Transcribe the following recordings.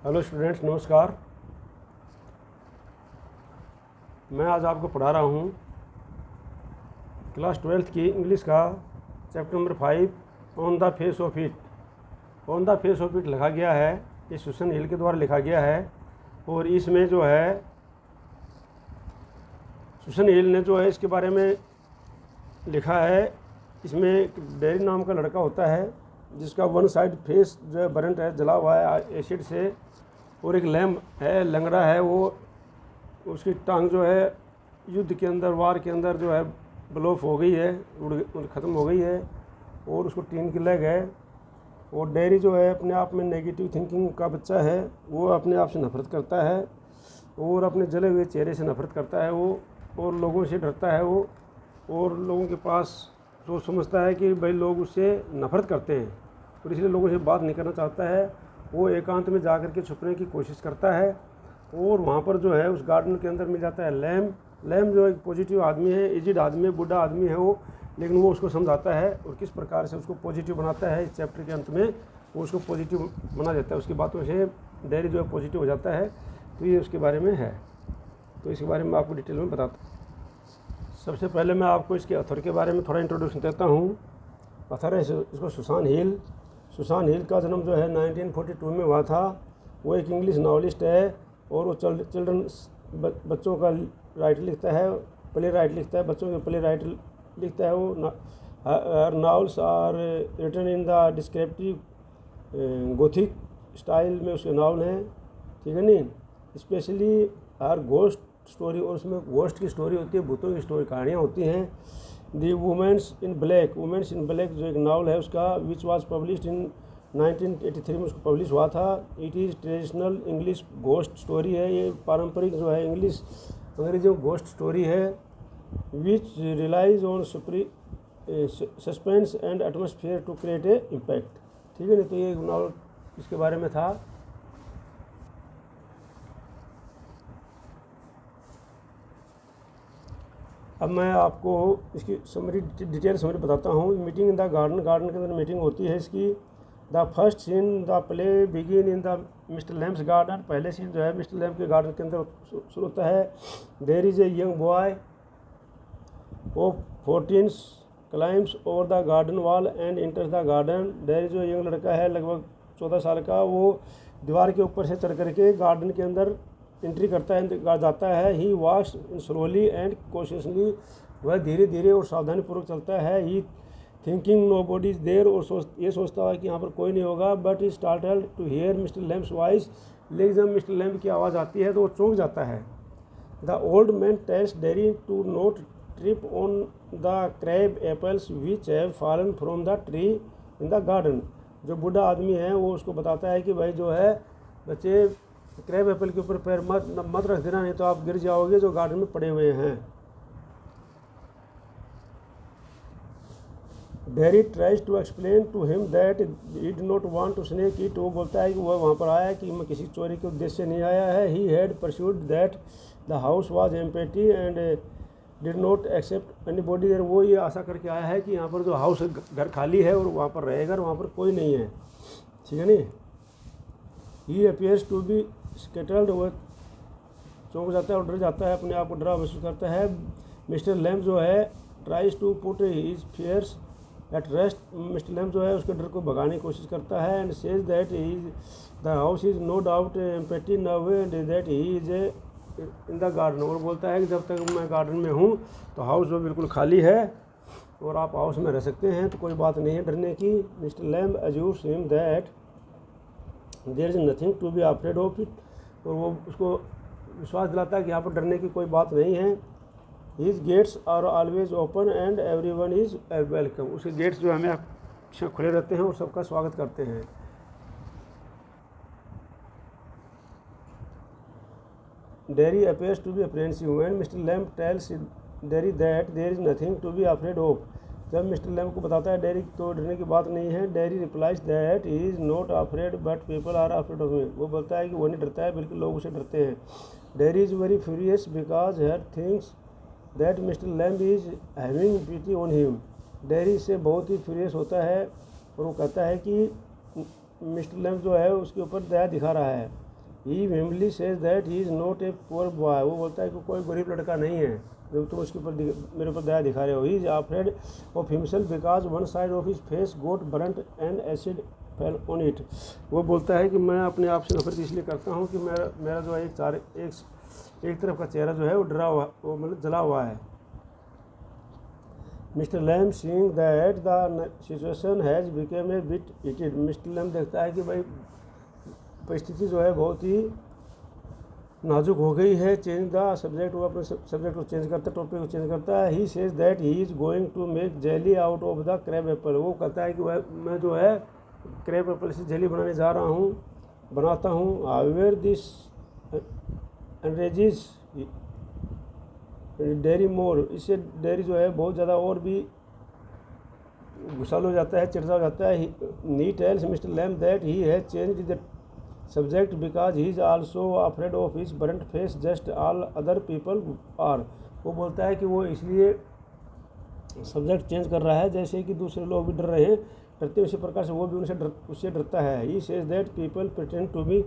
Hello students, नमस्कार। मैं आज आपको पढ़ा रहा हूँ क्लास 12th की इंग्लिश का chapter number 5 on the face of it. On the face of it लिखा गया है, ये सुसन हिल के द्वारा लिखा गया है। और इसमें जो है सुसन हिल ने जो है इसके बारे में लिखा है। इसमें एक डेरी नाम का लड़का होता है जिसका वन साइड फेस जो है बर्नट है, जला हुआ है एसिड से। और एक लैम्ब है, लंगड़ा है, वो उसकी टांग जो है युद्ध के अंदर, वार के अंदर जो है ब्लो हो गई है, ख़त्म हो गई है। और उसको टीन की लेग है। और डेरी जो है अपने आप में नेगेटिव थिंकिंग का बच्चा है, वो अपने आप से नफरत करता है और अपने जले हुए चेहरे से नफरत करता है वो, और लोगों से डरता है वो, और लोगों के पास सोच समझता है कि भाई लोग उससे नफरत करते हैं और इसलिए लोगों से बात नहीं करना चाहता है। वो एकांत में जा कर के छुपने की कोशिश करता है। और वहाँ पर जो है उस गार्डन के अंदर मिल जाता है लैम्ब जो एक पॉजिटिव आदमी है, एजिड आदमी है, बूढ़ा आदमी है वो, लेकिन वो उसको समझाता है और किस प्रकार से उसको पॉजिटिव बनाता है। इस चैप्टर के अंत में वो उसको पॉजिटिव बना देता है, उसकी बातों से डेरी जो है पॉजिटिव हो जाता है। तो ये उसके बारे में है, तो इसके बारे में आपको डिटेल में बताता हूँ। सबसे पहले मैं आपको इसके ऑथर के बारे में थोड़ा इंट्रोडक्शन देता हूँ। ऑथर है इसको सुसान हिल। सुसान हिल का जन्म जो है 1942 में हुआ था। वो एक इंग्लिश नावलिस्ट है और वो चिल्ड्रन बच्चों का राइट लिखता है, प्ले राइट लिखता है, बच्चों के प्ले राइट लिखता है वो। Novels are written in the descriptive gothic style में उसके नावल हैं, ठीक है नहीं। स्पेशली आर घोस्ट स्टोरी, और उसमें घोस्ट की स्टोरी होती है, भूतों की स्टोरी, कहानियाँ होती हैं। दी वुमेंस इन ब्लैक जो एक नावल है उसका, विच वाज पब्लिश्ड इन 1983 में उसको पब्लिश हुआ था। It is traditional English ghost story है, ये पारंपरिक जो है इंग्लिश अंग्रेजी घोस्ट स्टोरी है। Which relies on suspense and atmosphere to create a impact, ठीक है नहीं। तो ये नावल इसके बारे में था। अब मैं आपको इसकी डिटेल समरी बताता हूँ। मीटिंग इन द गार्डन के अंदर मीटिंग होती है इसकी। The first scene the play begin in the Mr Lamb's garden. पहले सीन जो है मिस्टर लैम्प के गार्डन के अंदर शुरू होता है। There is a young boy of 14 climbs over the garden wall and enters the garden. There जो यंग लड़का है लगभग 14 साल का, वो दीवार के ऊपर से चढ़ करके गार्डन के अंदर एंट्री करता है, जाता है। He walks slowly and cautiously, वह धीरे धीरे और सावधानीपूर्वक चलता है। He thinking nobody is there, और ये सोचता है कि यहाँ पर कोई नहीं होगा। But he startled to hear Mr Lamb's voice, लेकिन जब मिस्टर लैम्प की आवाज़ आती है तो वो चौंक जाता है। The old man tells Derry to not trip on the crab apples which have fallen from the tree in the garden. जो बूढ़ा आदमी है वो उसको बताता है कि भाई जो है बच्चे क्रैब एप्पल के ऊपर पैर मत रख देना, नहीं तो आप गिर जाओगे, जो गार्डन में पड़े हुए हैं। Derry tries to explain to him that he did not want to sneak it. वो बोलता है कि वह वहाँ पर आया कि मैं किसी चोरी के उद्देश्य से नहीं आया है। He had pursued that the house was empty and did not expect anybody there. वो ये आशा करके आया है कि यहाँ पर जो हाउस घर खाली है और वहाँ पर रहेगा, वहाँ पर कोई नहीं है, ठीक है नहीं। He appears to be scattered, वो चौंक जाता है और डर जाता है, अपने आप को डरा महसूस करता है। मिस्टर लैम्प जो है tries to put his fears at rest. Mr Lamb जो है उसके डर को भगाने की कोशिश करता है। And says that the house is no doubt empty now and that he is in the garden. और बोलता है कि जब तक मैं गार्डन में हूँ तो हाउस जो बिल्कुल खाली है और आप हाउस में रह सकते हैं, तो कोई बात नहीं है डरने की। Mr Lamb assures him that there is nothing to be afraid of it. और वो उसको विश्वास दिलाता है कि यहाँ पर डरने की कोई बात नहीं है। His gates are always open and everyone is welcome. उसके गेट्स जो हमें हमेशा खुले रहते हैं और सबका स्वागत करते हैं। Derry appears to be apprehensive when Mr Lamb tells Derry that there is nothing to be afraid of. जब मिस्टर लैम्प को बताता है डेरी तो डरने की बात नहीं है। Derry replies that he is not afraid but people are afraid of me. वो बोलता है कि वो नहीं डरता है, बल्कि लोग उसे डरते हैं। Derry is very furious because her thinks that Mr Lamb is having pity on him. Derry से बहुत ही फ्यूरियस होता है और वो कहता है कि मिस्टर लैम्प जो है उसके ऊपर दया दिखा रहा है। He family says that he is not a poor boy, वो बोलता है कि कोई गरीब लड़का नहीं है जो तुम उसके ऊपर मेरे ऊपर दया दिखा रहे हो। He is afraid of himself because one side of his face got burnt and acid fell on it, वो बोलता है कि मैं अपने आप से नफरत इसलिए करता हूँ कि मेरा जो है एक तरफ का चेहरा जो है वो डरा हुआ, वो मतलब जला हुआ है। Mr Lamb seeing that the situation has became a bit heated, Mr Lamb देखता है कि भाई परिस्थिति जो है बहुत ही नाजुक हो गई है। चेंज द सब्जेक्ट, वो अपने सब्जेक्ट को चेंज करता है, टॉपिक को चेंज करता है। He says that he is going to make jelly out of the crab apple, वो कहता है कि वह मैं जो है क्रैब एप्पल से जेली बनाता हूँ। हाउएवर दिस एनरेजिस डेयरी मोर, इससे डेयरी जो है बहुत ज़्यादा और भी गुस्साल हो जाता है, चिड़चिड़ा हो जाता है। He tells Mr Lamb that he has changed the subject because he is also afraid of his burnt face just all other people are, वो बोलता है कि वो इसलिए सब्जेक्ट चेंज कर रहा है जैसे कि दूसरे लोग भी डर रहे हैं, डरते उसी प्रकार से वो भी उससे डरता है। He says that people pretend to be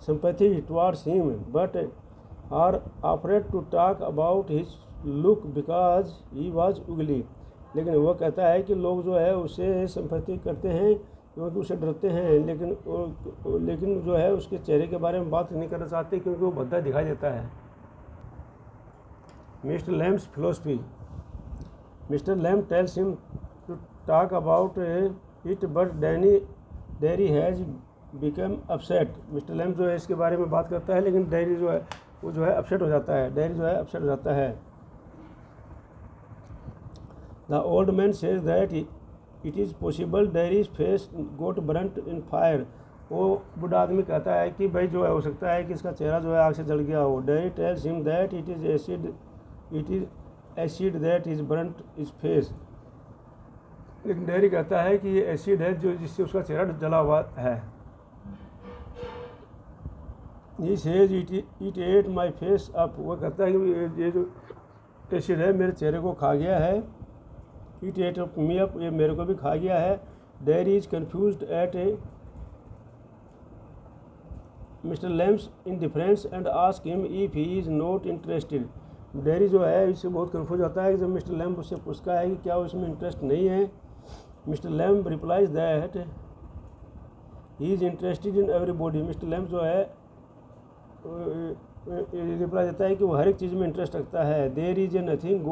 sympathy towards him but are afraid to talk about his look because he was ugly, लेकिन वह कहता है कि लोग जो है उससे सिंपैथी करते हैं क्योंकि उससे डरते हैं, लेकिन जो है उसके चेहरे के बारे में बात नहीं करना चाहते क्योंकि वो भद्दा दिखाई देता है। Mr Lamb's philosophy, Mr Lamb tells him to talk about it but Derry has become upset, Mr Lamb जो है इसके बारे में बात करता है लेकिन डेयरी जो है वो जो है अपसेट हो जाता है, डेयरी जो है अपसेट हो जाता है। The old man says that it is possible Derry's face got burnt in fire, वो बूढ़ा आदमी कहता है कि भाई जो है हो सकता है कि इसका चेहरा जो है आग से जल गया हो। Derry tales him that it is acid that is burnt is face, लेकिन डेयरी कहता है कि ये एसिड है जो जिससे उसका चेहरा जला हुआ है। He says it at my face up, वो कहता है कि ये जो एसिड है मेरे चेहरे को खा गया है। इट एट मी अप, ये मेरे को भी खा गया है। Derry is confused at a Mr Lamb's indifference and ask him if he is not interested, Derry जो है इससे बहुत कन्फ्यूज होता है कि जब मिस्टर लैम्प उससे पूछता है कि क्या उसमें इंटरेस्ट नहीं है। Mr lamp replies that he is interested in everybody, mister Lamb जो है रिप्लाई देता है कि वो हर एक चीज़ में इंटरेस्ट रखता है। There is a nothing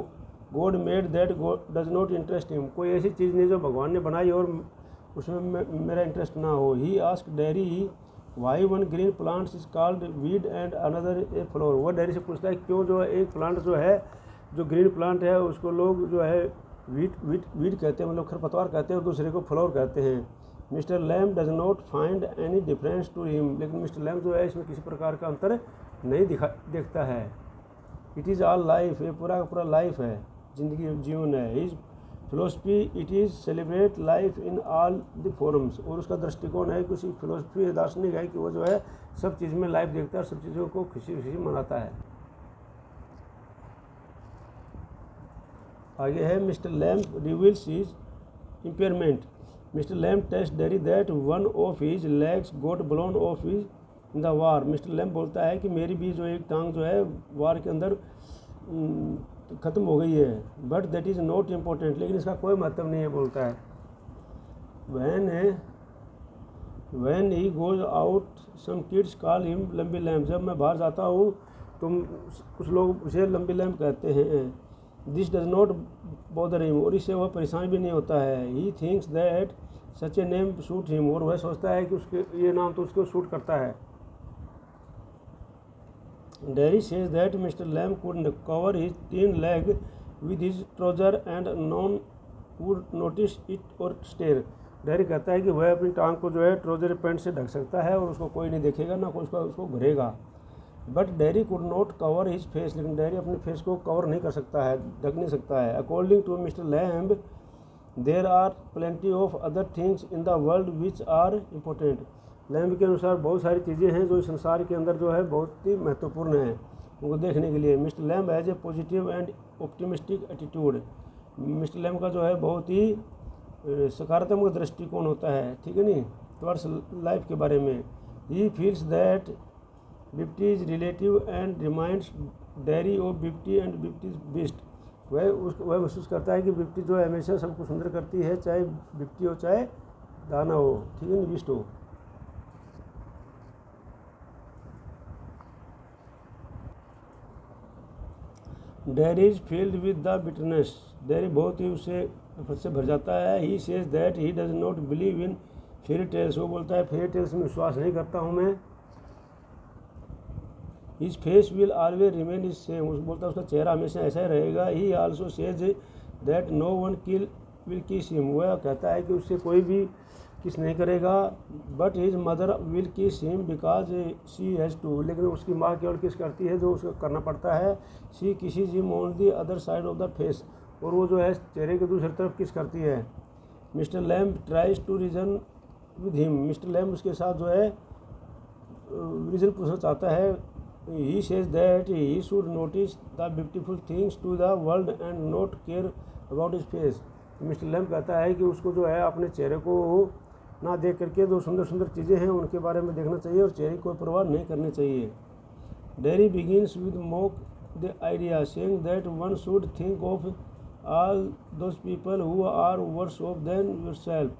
God made that God does not interest him, कोई ऐसी चीज़ नहीं जो भगवान ने बनाई और उसमें मेरा इंटरेस्ट ना हो। He ask Derry why one green plants is called weed and another a flower, वो डेयरी से पूछता है क्यों जो है एक प्लांट जो है जो ग्रीन प्लांट है उसको लोग जो है वीड कहते हैं, मतलब खरपतवार कहते हैं, और दूसरे को फ्लोर कहते हैं। Mr Lamb does not find any difference to him, लेकिन मिस्टर लैम जो है इसमें किसी प्रकार का अंतर नहीं देखता है। इट इज़ ऑल लाइफ, ये पूरा का पूरा लाइफ है, ज़िंदगी जीवन है। His philosophy it is celebrate life in all the forms, और उसका दृष्टिकोण है कि उसकी फिलोसफी दार्शनिक है कि वो जो है सब चीज़ में लाइफ देखता है और सब चीज़ों को खुशी खुशी मनाता है। आगे है Mr Lamb reveals his impairment, Mr Lamb टेस्ट Derry that one of his legs got blown off his in the war, Mr Lamb बोलता है कि मेरी भी जो एक टांग जो है वार के अंदर ख़त्म हो गई है, but that is not important, लेकिन इसका कोई महत्व नहीं है, बोलता है। When he goes out some kids call him lamey Lamb, जब मैं बाहर जाता हूँ तो कुछ लोग उसे लंबी लैम्प कहते हैं। This does not bother him, और इससे वह परेशान भी नहीं होता है। He thinks that such a name suit him, और वह सोचता है कि उसके ये नाम तो उसको सूट करता है। Derry says that Mr Lamb could cover his tin leg with his trouser and none would notice it और स्टेयर, डेयरी कहता है कि वह अपनी टांग को जो है ट्राउजर पैंट से ढक सकता है और उसको कोई नहीं देखेगा, ना कोई उसको घुरेगा। But Derry could not cover his face, लेकिन डेयरी अपने फेस को कवर नहीं कर सकता है, ढक नहीं सकता है। According to mister Lamp there are plenty of other things in the world which are important, Lamp के अनुसार बहुत सारी चीज़ें हैं जो इस संसार के अंदर जो है बहुत ही महत्वपूर्ण हैं उनको देखने के लिए। Mister lamp has a positive and optimistic attitude, mister lamp का जो है बहुत ही सकारात्मक दृष्टिकोण होता है, ठीक है नहीं, टुवर्ड्स लाइफ के बारे में। He feels that beauty is relative and reminds Derry of beauty and beauty best. वह महसूस करता है कि बिप्टी जो है हमेशा सबको सुंदर करती है, चाहे बिप्टी हो चाहे दाना हो, ठीक है, निविष्ट हो। Derry is filled with the bitterness. Derry बहुत ही उससे नफरत से भर जाता है। He says that he does not believe in fairy tales. वो बोलता है फेरी टेल्स में विश्वास नहीं करता हूँ मैं। His face will always remain is same. उस बोलता है उसका चेहरा हमेशा ऐसा ही रहेगा। He also says that no one will kiss him. वह कहता है कि उससे कोई भी किस नहीं करेगा। But his mother will kiss him because she has to. लेकिन उसकी माँ केवल किस करती है जो उसको करना पड़ता है। शी किसी him on the other side of the face. और वो जो है चेहरे के दूसरी तरफ किस करती है। Mr Lamb tries to reason with him. Mr Lamb उसके साथ जो है रीजन पूछना चाहता है। He says that he should notice the beautiful things to the world and not care about his face. Mr Lamb कहता है कि उसको जो है अपने चेहरे को ना देख करके जो सुंदर सुंदर चीज़ें हैं उनके बारे में देखना चाहिए और चेहरे को परवाह नहीं करनी चाहिए। Derry begins with mock the idea saying that one should think of all those people who are worse off than yourself.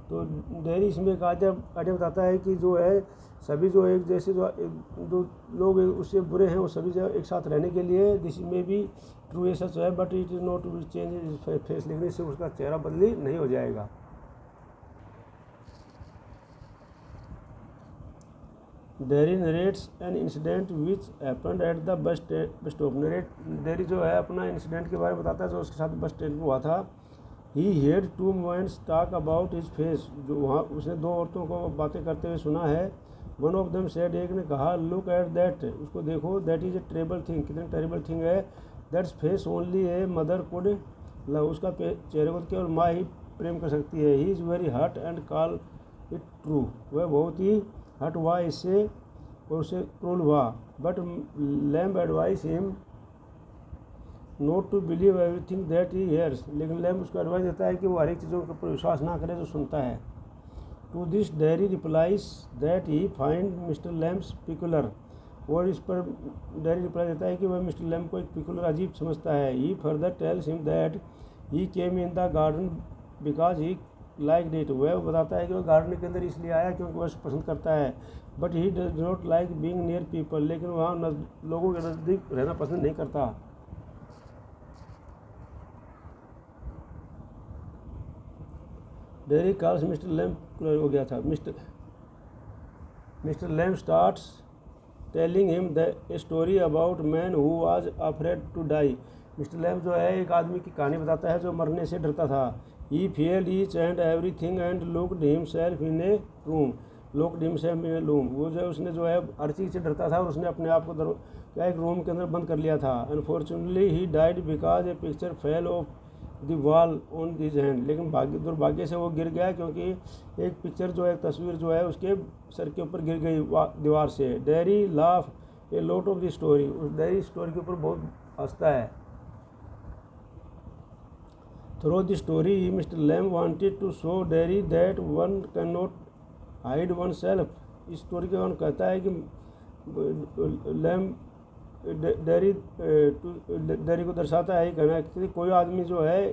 तो डेयरी इसमें एक आइडिया बताता है कि जो है सभी जो एक जैसे जो लोग उससे बुरे हैं वो सभी जो एक साथ रहने के लिए दिस में भी ट्रू ऐसा है। But it is not change face. लेकिन इससे उसका चेहरा बदली नहीं हो जाएगा। Dairy narrates an incident which happened at the bus stop. Dairy जो है अपना इंसिडेंट के बारे में बताता है जो उसके साथ बस स्टैंड में हुआ था। He heard two women's talk about his face. जो वहाँ उसने दो औरतों को बातें करते हुए सुना है। वन ऑफ देम सेड, एक ने कहा, लुक एट दैट, उसको देखो, that is a terrible thing, कितनी टेरेबल थिंग है। That's face only a mother could love, उसका चेहरे को केवल माँ ही प्रेम कर सकती है। He is very hurt and call it true, वह बहुत ही हर्ट हुआ इससे और उसे क्रूल हुआ। But Lamb advice him not to believe everything that he hears, लेकिन लैम्ब उसको एडवाइस देता है कि वो हर एक चीज़ों के ऊपर विश्वास ना करे जो सुनता है। To this Derry replies that he find Mr Lamb's peculiar, और इस पर डेयरी रिप्लाई देता है कि वह मिस्टर लैम्ब को एक पिकुलर अजीब समझता है। He further tells him that he came in the garden because he like it, वह बताता है कि वह गार्डन के अंदर इसलिए आया क्योंकि वह पसंद करता है। But he does not like being near people, लेकिन वहाँ लोगों के नज़दीक रहना पसंद नहीं करता। डेयरी कॉल्स मिस्टर लैम्ब हो गया था। Mr Lamb starts telling him the story about man who was afraid to die. Mr Lamb जो है एक आदमी की कहानी बताता है जो मरने से डरता था। He felt each and everything and looked himself in a room, looked himself in a room, वो जो उसने जो है हर चीज़ से डरता था और उसने अपने आप को क्या एक रूम के अंदर बंद कर लिया था। Unfortunately he died because A picture fell off the wall on this hand, लेकिन दुर्भाग्य से वो गिर गया क्योंकि एक पिक्चर जो है तस्वीर जो है उसके सर के ऊपर गिर गई दीवार से। Derry laugh a lot of the story, उस डेयरी स्टोरी के ऊपर बहुत हंसता है। Through the story Mr Lamb wanted to show Derry that one can not hide one self. इस स्टोरी के दौरान कहता है कि लैम्ब डेयरी को दर्शाता है कहना कि कोई आदमी जो है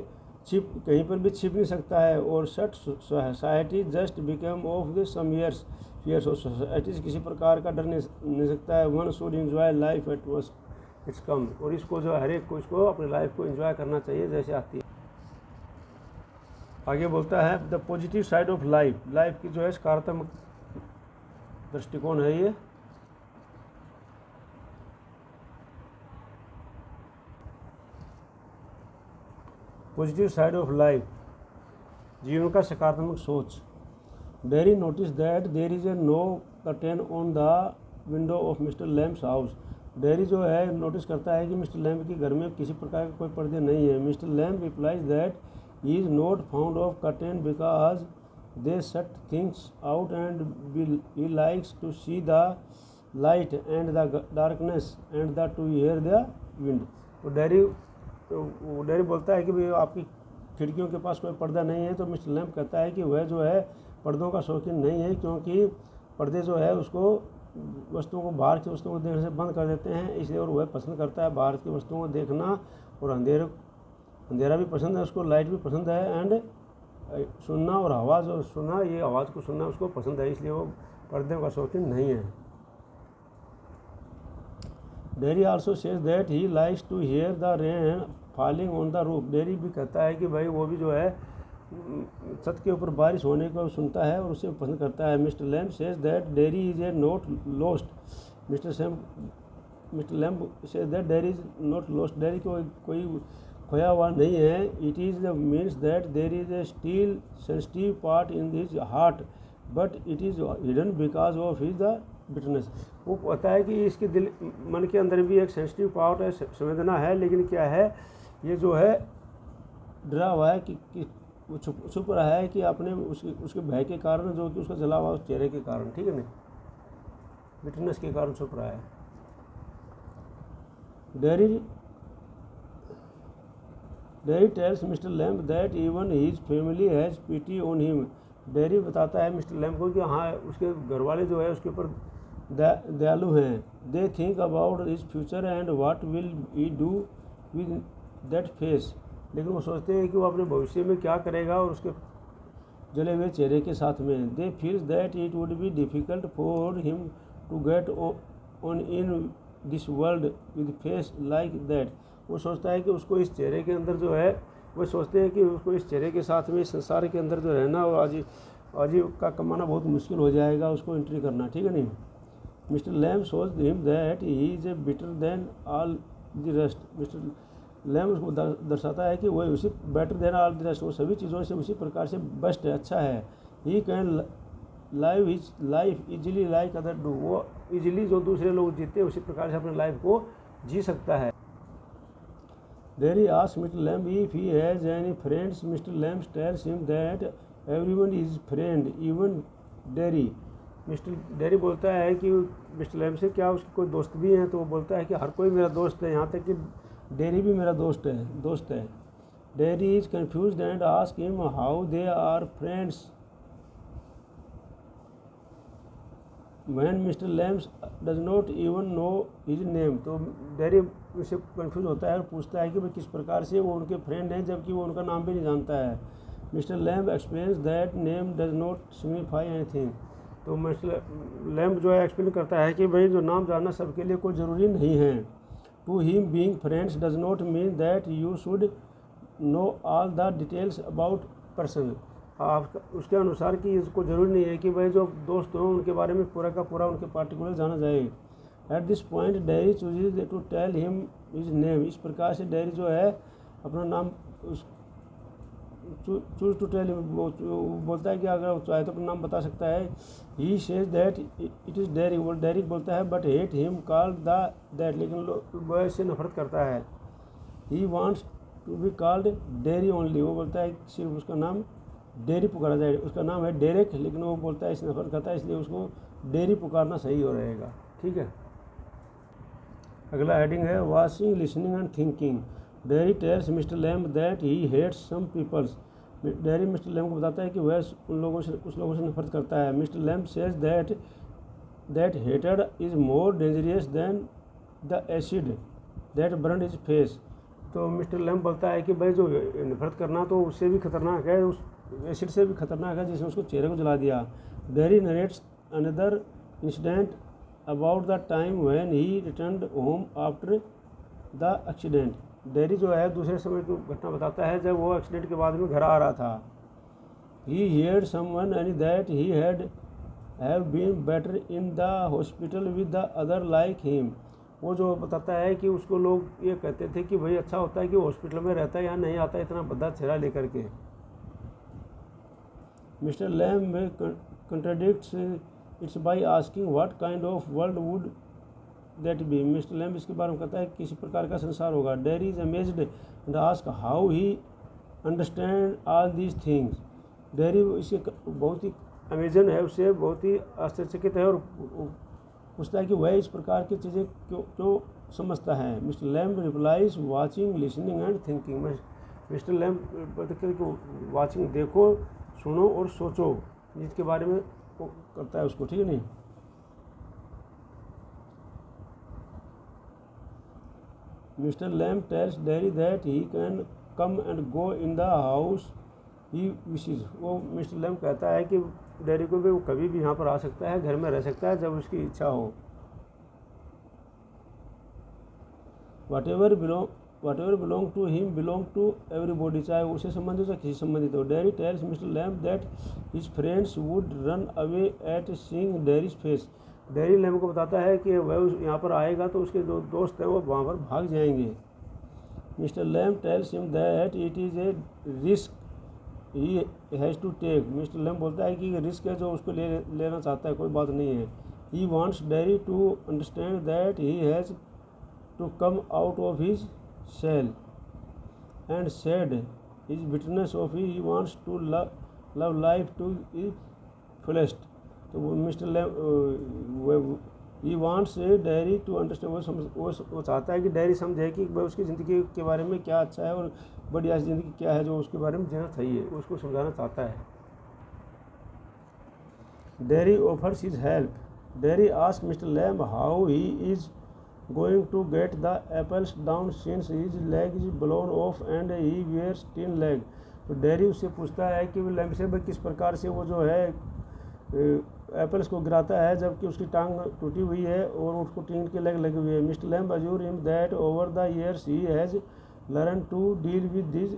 कहीं पर भी छिप नहीं सकता है। और such society just become of the some years और सोसाइटी किसी प्रकार का डर नहीं सकता है। One should enjoy life at once it's come, और इसको जो हर एक को इसको अपनी लाइफ को एंजॉय करना चाहिए जैसे आती है। आगे बोलता है the positive side of life, life की जो है सकारात्मक दृष्टिकोण है ये। पॉजिटिव साइड ऑफ लाइफ, जीवन का सकारात्मक सोच। Derry notice that there is a no curtain on the window of Mr Lamb's house. Derry जो है नोटिस करता है कि मिस्टर लैम्ब के घर में किसी प्रकार के कोई पर्दे नहीं है। Mr Lamb replies that he is not fond of curtain because they shut things out and he likes to see the light and the darkness and the to hear the wind. तो Derry बोलता है कि भाई आपकी खिड़कियों के पास कोई पर्दा नहीं है। तो मिस्टर लैम्ब कहता है कि वह जो है पर्दों का शौकीन नहीं है क्योंकि पर्दे जो है उसको वस्तुओं को, बाहर की वस्तुओं को देखने से बंद कर देते हैं, इसलिए और वह पसंद करता है बाहर की वस्तुओं को देखना, और अंधेरा भी पसंद है उसको, लाइट भी पसंद है, एंड सुनना और आवाज़ और सुनना, ये आवाज़ को सुनना उसको पसंद है, इसलिए वो पर्दे का शौकीन नहीं है। Derry also says that he likes to hear the rain falling on the roof. Derry भी कहता है कि भाई वो भी जो है छत के ऊपर बारिश होने को सुनता है और उसे पसंद करता है। Mr Lamb says that dairy is a not lost. Mister Lamb says that dairy is not lost. Dairy कोई खोया हुआ नहीं है। It is means that there is a still sensitive part in his heart but it is hidden because of his the bitterness. वो पता है कि इसके दिल मन के अंदर भी एक सेंसिटिव पार्ट है, संवेदना है, लेकिन क्या है ये जो है डरा हुआ है कि वो छुप रहा है कि अपने उसके भय के कारण, जो कि उसका जला हुआ उस चेहरे के कारण, ठीक है ना, बिटरनेस के कारण छुप रहा है। Derry tells Mr Lamb that even his family has pity on him. Derry बताता है मिस्टर लैम्ब को कि हाँ उसके घर वाले जो है उसके ऊपर दयालु हैं। They think about his future and what will he do with that face. लेकिन वो सोचते हैं कि वो अपने भविष्य में क्या करेगा और उसके जले हुए चेहरे के साथ में। They feels that it would be difficult for him to get on in this world with face like that. वो सोचता है कि उसको इस चेहरे के अंदर जो है, वो सोचते हैं कि उसको इस चेहरे के साथ में इस संसार के अंदर जो रहना और आज का कमाना बहुत मुश्किल हो जाएगा, उसको एंट्री करना, ठीक है नहीं। मिस्टर लैम्ब सोच him that he is a better than all the rest. Mister lamb उसको दर्शाता है कि वह उसी better than all the rest, वो सभी चीज़ों से उसी प्रकार से बेस्ट है, अच्छा है। He can live his life easily like other do. वो इजीली जो दूसरे लोग जीते उसी प्रकार से अपने लाइफ को जी सकता है। Dairy asks mister lamb if he has any friends. Mister lamb tales him that everyone is friend even dairy. Mister dairy बोलता है कि मिस्टर लैम्ब से क्या उसके कोई दोस्त भी हैं, तो वो बोलता है कि हर कोई मेरा दोस्त है, यहाँ तक कि डेरी भी मेरा दोस्त है। Derry is confused and ask him how they are friends when Mr Lamb does not even know his name. तो डेरी उससे कन्फ्यूज होता है और पूछता है कि भाई किस प्रकार से वो उनके फ्रेंड हैं जबकि वो उनका नाम भी नहीं जानता है। Mr lamb explains that name does not signify anything. तो मिस्टर लैम्ब जो है एक्सप्लेन करता है कि भाई जो नाम जानना सबके लिए कोई ज़रूरी नहीं है। To him being friends does not mean that you should know all the details about person. आप उसके अनुसार कि इसको ज़रूरी नहीं है कि भाई जो दोस्त हों उनके बारे में पूरा का पूरा उनके पार्टिकुलर जाना जाए। At this point Derry chooses to tell him his name. इस प्रकार से डेरी जो है अपना नाम चूज टू टेल हिम बोलता है कि अगर वो चाहे तो अपना नाम बता सकता है। He says that it is Derry. वो डेरी बोलता है but hate him called the that, लेकिन वह इससे नफरत करता है। He wants to be called Derry only. वो बोलता है सिर्फ उसका नाम डेरी पुकारा जाए। उसका नाम है डेरेक, लेकिन वो बोलता है इससे नफरत करता है, इसलिए उसको डेरी पुकारना सही हो रहेगा, ठीक है। अगला हेडिंग है watching listening and thinking. Derry tells Mr Lamb that he hates some peoples. Derry Mr Lamb को बताता है कि वह कुछ लोगों से नफरत करता है। Mr Lamb says that hated is more dangerous than the acid that burn his face. तो मिस्टर लैम्ब बोलता है कि भाई जो नफरत करना तो उससे भी खतरनाक है, उस एसिड से भी खतरनाक है जिसने उसको चेहरे को जला दिया। Dairy narrates another incident about the time when he returned home after the accident. Dairy जो है दूसरे समय की घटना बताता है जब वो एक्सीडेंट के बाद में घर आ रहा था। He heard someone and that he have been better in the hospital with the other like him. वो जो बताता है कि उसको लोग ये कहते थे कि भाई अच्छा होता है कि हॉस्पिटल में रहता है या नहीं आता इतना बड़ा चेहरा लेकर के। Mr Lamb contradicts it's by asking what kind of world would that be. Mr Lamb इसके बारे में कहता है किसी प्रकार का संसार होगा। Dairy is amazed and ask how he understand all these things. Dairy इसके बहुत ही अमेजन है, उससे बहुत ही आश्चर्यचकित है और पूछता है कि वह इस प्रकार की चीज़ें क्यों समझता है। Mr Lamb replies watching listening and thinking. Mister lamb watching देखो, सुनो और सोचो, जिसके बारे में वो करता है उसको, ठीक है नहीं। Mr Lamb tells Derry that he can come and go in the house he wishes. वो मिस्टर लैम कहता है कि डेयरी को भी वो कभी भी यहाँ पर आ सकता है, घर में रह सकता है जब उसकी इच्छा हो। Whatever belong to him belong to everybody, चाहे उसे संबंधित हो किसी संबंधित हो। Derry tells Mr Lamb that his friends would run away at seeing Derry's face. Derry Lamb को बताता है कि वह यहाँ पर आएगा तो उसके जो दोस्त हैं वो वहाँ पर भाग जाएंगे। Mr Lamb tells him that it is a risk he has to take. Mr Lamb बोलता है कि रिस्क है जो उसको लेना चाहता है, कोई बात नहीं है। He wants Derry to understand that he has to come out of his shell and shed his bitterness of he wants to love life to the fullest. तो वो Mr Lamb he wants Derry to understand, वो चाहता है कि dairy समझे कि वह उसकी ज़िंदगी के बारे में क्या अच्छा है और बढ़िया ज़िंदगी क्या है जो उसके बारे में जीना चाहिए, उसको समझाना चाहता है। Derry offers his help. Derry ask Mr Lamb how he is going to get the apples down since his leg is blown off and he wears tin leg। तो डेयरी उससे पूछता है कि वो लैम्प से किस प्रकार से वो जो है एप्पल्स को गिराता है जबकि उसकी टांग टूटी हुई है और उसको टीन के लेग लगी हुई है। Mr Lamb assure him that over the years he has learn to deal with this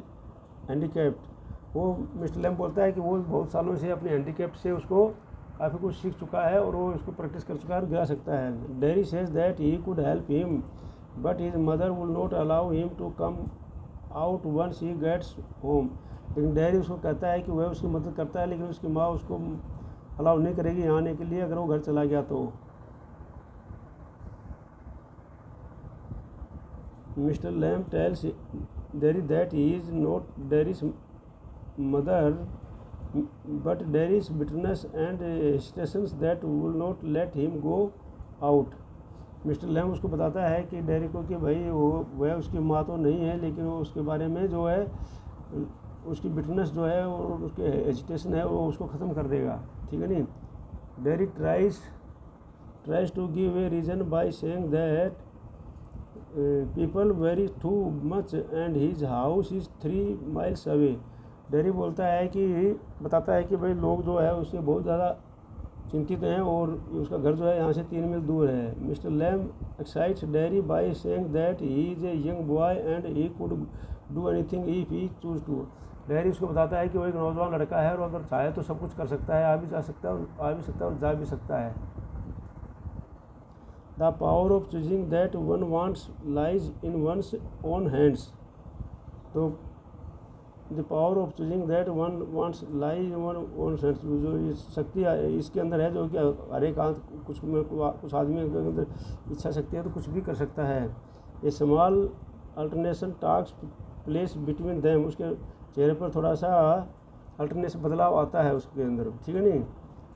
handicapped. वो मिस्टर लैम्प बोलता है कि वो बहुत सालों से अपने हैंडीकैप से उसको काफ़ी कुछ सीख चुका है और वो इसको प्रैक्टिस कर चुका है और गिरा सकता है। Derry says that he could help him but his mother will not allow him to come out once he gets home. लेकिन डेयरी उसको कहता है कि वह उसकी मदद करता है लेकिन उसकी माँ उसको अलाउ नहीं करेगी यहाँ आने के लिए अगर वो घर चला गया तो। Mr Lamb tells Derry that he is not Derry's mother but Derry's bitterness and hesitations that will not let him go out। Mr Lamb उसको बताता है कि डेयरी को कि भाई वह उसकी माँ तो नहीं है लेकिन वो उसके बारे में जो है उसकी बिटरनेस जो है और उसके हेजिटेशन है वो उसको ख़त्म कर देगा, ठीक है नहीं। Derry tries to give a reason by saying that people very too much and his house is 3 miles अवे। डेयरी बोलता है कि बताता है कि भाई लोग जो है उससे बहुत ज़्यादा चिंतित हैं और उसका घर जो है यहाँ से 3 मील दूर है। Mr Lamb excites Derry by saying that he is a young boy and he could do anything if he choose to. Derry उसको बताता है कि वो एक नौजवान लड़का है और अगर चाहे तो सब कुछ कर सकता है, आ भी सकता है और जा भी सकता है। The power of choosing that one wants lies in one's own hands. तो the power of choosing that one wants lies one own sense, जो ये शक्ति इसके अंदर है जो कि हर एक कुछ आदमी के अंदर इच्छा शक्ति है तो कुछ भी कर सकता है। ये small alternation task place between them, उसके चेहरे पर थोड़ा सा अल्टरनेशन बदलाव आता है उसके अंदर, ठीक है नहीं।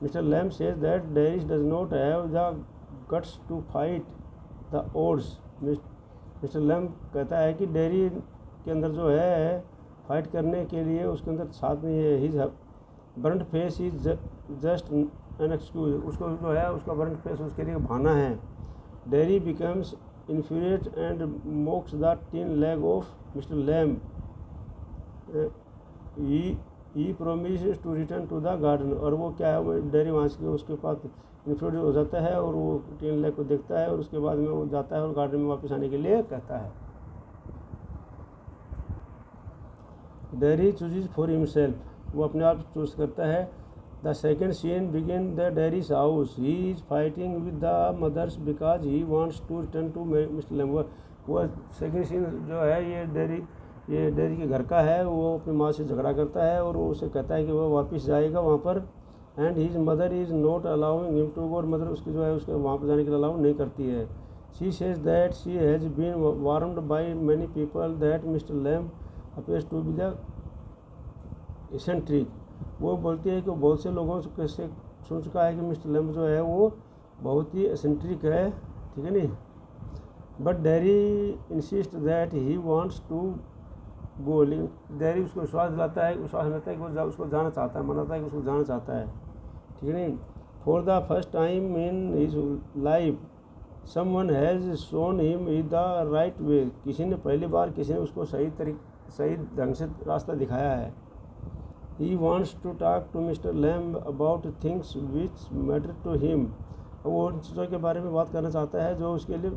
Mr Lamb says that Derry does not have the guts to fight the odds. Mr Lamb कहता है कि डेयरी के अंदर जो है फाइट करने के लिए उसके अंदर साथ नहीं है। His burned face is just an excuse, उसको जो है उसका बर्नड फेस उसके लिए बहाना है। Derry becomes infuriate and mocks the tin leg of Mr Lamb. He promise to return to the garden, और वो क्या है वो डेयरी वहाँ से उसके पास इन्फ्यूरिएट हो जाता है और वो टिन लेग को देखता है और उसके बाद में वो जाता है और गार्डन में वापस आने के लिए कहता है। डेयरी चूजेज फॉर हिमसेल्फ, वो अपने आप चूज करता है। The second scene begin the Derry's house, he is fighting with the mothers because he wants to return to Mr Lamb. वो सेकेंड सीन जो है ये डेयरी के घर का है। वो अपनी माँ से झगड़ा करता है और वो उसे कहता है कि वो वापस जाएगा वहाँ पर। And his mother is not allowing him to go, और मदर उसकी जो है उसके वहाँ पर जाने के लिए अलाउ नहीं करती है। She says that she has been warned by many people that Mr Lamb appears to be the eccentric. वो बोलती है कि बहुत से लोगों से सुन चुका है कि मिस्टर लैम जो है वो बहुत ही एसेंट्रिक है, ठीक है नहीं। But Derry insist that he wants to go, लेकिन डेयरी उसको विश्वास दिलाता है कि वो उसको जाना चाहता है, मनाता है कि उसको जाना चाहता है, ठीक है नहीं। For the first time in his life someone has shown him the right way, किसी ने पहली बार किसी ने उसको सही ढंग से रास्ता दिखाया है। He wants to talk to Mr Lamb about things which matter to him, वो उन चीज़ों के बारे में बात करना चाहता है जो उसके लिए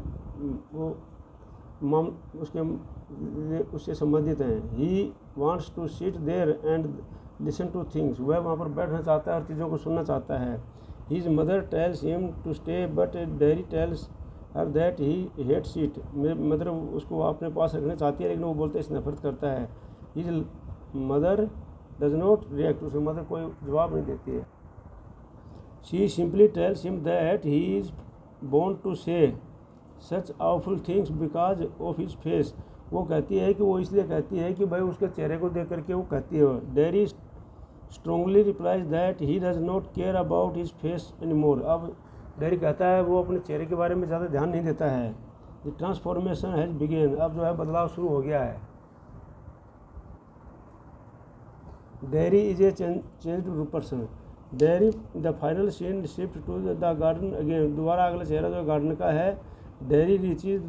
वो उससे संबंधित हैं। He wants to sit there and listen to things, वह वहाँ पर बैठना चाहता है और चीज़ों को सुनना चाहता है। His mother tells him to stay but Derry tells her that he hates it, mother उसको अपने पास रखना चाहती है लेकिन वो बोलते इससे नफरत करता है। His mother does not react, उसकी मदर कोई जवाब नहीं देती है। She simply tells him that he is born to say such awful things because of his face, वो कहती है कि वो इसलिए कहती है कि भाई उसके चेहरे को देख करके वो कहती है। Dairy strongly replies that he does not care about his face any more, अब डेयरी कहता है वो अपने चेहरे के बारे में ज़्यादा ध्यान नहीं देता है। द ट्रांसफॉर्मेशन हैज़ बिगेन, अब जो है बदलाव शुरू हो गया है। Derry is a changed person, Derry the final scene shift to the garden again, दोबारा अगला चेहरा जो गार्डन का है। Derry reaches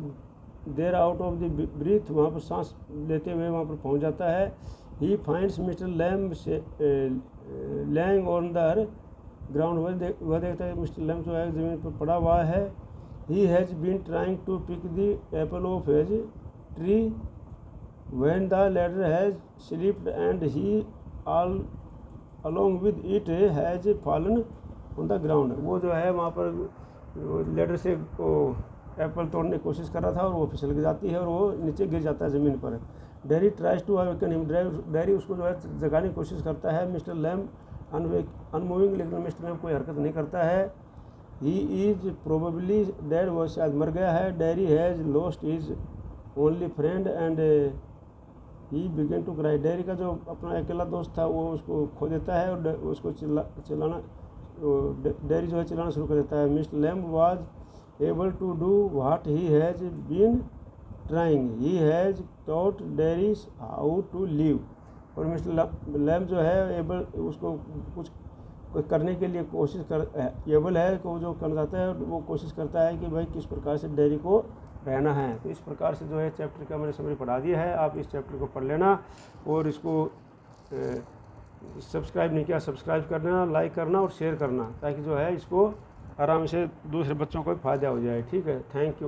there out of the breath, वहाँ पर सांस लेते हुए वहाँ पर पहुँच जाता है। He finds Mr Lamb lying on the ground, वह देखता है मिस्टर लैम्ब जो है ज़मीन पर पड़ा हुआ है। He has been trying to pick the apple off his tree when the ladder has slipped and he all along with it has fallen on the ground, वो जो है वहाँ पर लेडर से एप्पल तोड़ने की कोशिश कर रहा था और वो फिसल जाती है और वो नीचे गिर जाता है ज़मीन पर। Derry tries to awaken him, Derry उसको जो है जगाने की कोशिश करता है। मिस्टर लैम्ब अनमूविंग, लेकिन मिस्टर लैम्ब कोई हरकत नहीं करता है। ही इज़ प्रोबेबली डेड, वो शायद मर गया है। Derry has lost his only friend and he began to cry, Derry का जो अपना अकेला दोस्त था वो उसको खो देता है और उसको चिल्लाना डेयरी जो है चिल्लाना शुरू कर देता है। Mr lamb was able to do what he has been trying, he has taught Derry how to live, और मिस्टर लैम्ब जो है एबल उसको कुछ करने के लिए कोशिश कर एबल है को जो करना चाहता है वो कोशिश करता है कि भाई किस प्रकार से डेयरी को रहना है। तो इस प्रकार से जो है चैप्टर का मैंने समरी पढ़ा दिया है, आप इस चैप्टर को पढ़ लेना और इसको सब्सक्राइब नहीं किया सब्सक्राइब करना, लाइक करना और शेयर करना ताकि जो है इसको आराम से दूसरे बच्चों को भी फ़ायदा हो जाए। ठीक है, थैंक यू।